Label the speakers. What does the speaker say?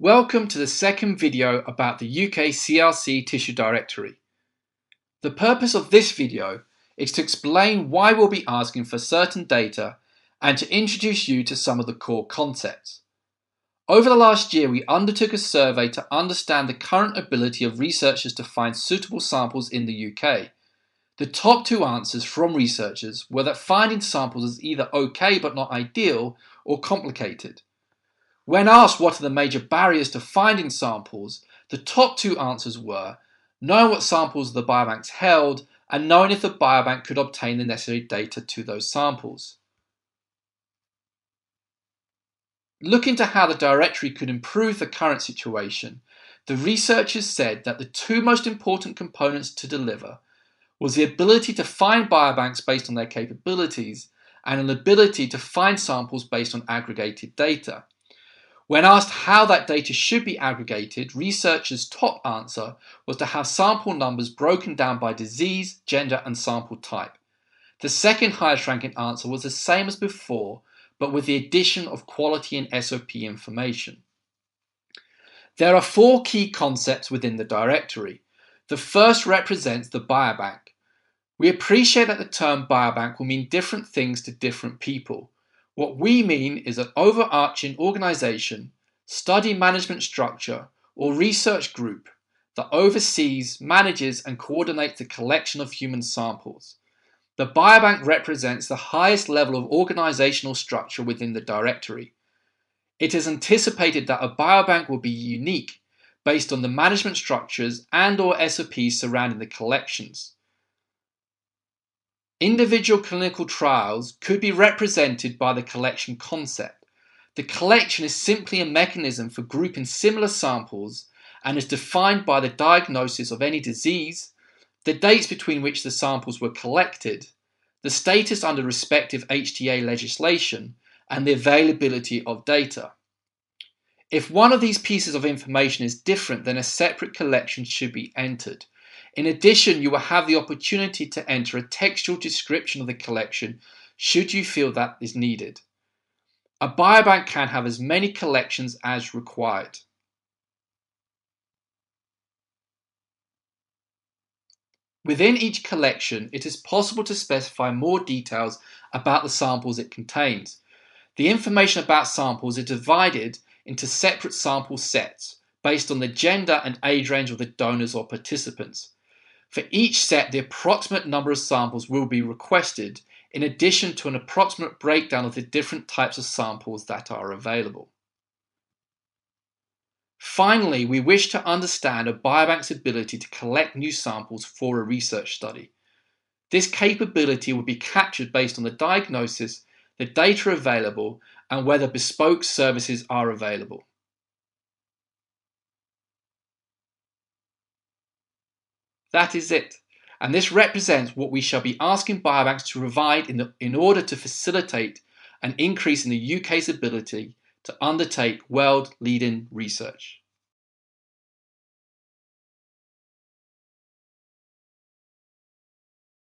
Speaker 1: Welcome to the second video about the UKCRC Tissue Directory. The purpose of this video is to explain why we'll be asking for certain data and to introduce you to some of the core concepts. Over the last year, we undertook a survey to understand the current ability of researchers to find suitable samples in the UK. The top two answers from researchers were that finding samples is either okay but not ideal or complicated. When asked what are the major barriers to finding samples, the top two answers were knowing what samples the biobanks held and knowing if the biobank could obtain the necessary data to those samples. Looking to how the directory could improve the current situation, the researchers said that the two most important components to deliver was the ability to find biobanks based on their capabilities and an ability to find samples based on aggregated data. When asked how that data should be aggregated, researchers' top answer was to have sample numbers broken down by disease, gender, and sample type. The second highest ranking answer was the same as before, but with the addition of quality and SOP information. There are four key concepts within the directory. The first represents the biobank. We appreciate that the term biobank will mean different things to different people. What we mean is an overarching organization, study management structure, or research group that oversees, manages, and coordinates the collection of human samples. The biobank represents the highest level of organizational structure within the directory. It is anticipated that a biobank will be unique based on the management structures and/or SOPs surrounding the collections. Individual clinical trials could be represented by the collection concept. The collection is simply a mechanism for grouping similar samples and is defined by the diagnosis of any disease, the dates between which the samples were collected, the status under respective HTA legislation, and the availability of data. If one of these pieces of information is different, then a separate collection should be entered. In addition, you will have the opportunity to enter a textual description of the collection should you feel that is needed. A biobank can have as many collections as required. Within each collection, it is possible to specify more details about the samples it contains. The information about samples is divided into separate sample sets based on the gender and age range of the donors or participants. For each set, the approximate number of samples will be requested, in addition to an approximate breakdown of the different types of samples that are available. Finally, we wish to understand a biobank's ability to collect new samples for a research study. This capability will be captured based on the diagnosis, the data available, and whether bespoke services are available. That is it, and this represents what we shall be asking biobanks to provide in order to facilitate an increase in the UK's ability to undertake world-leading research.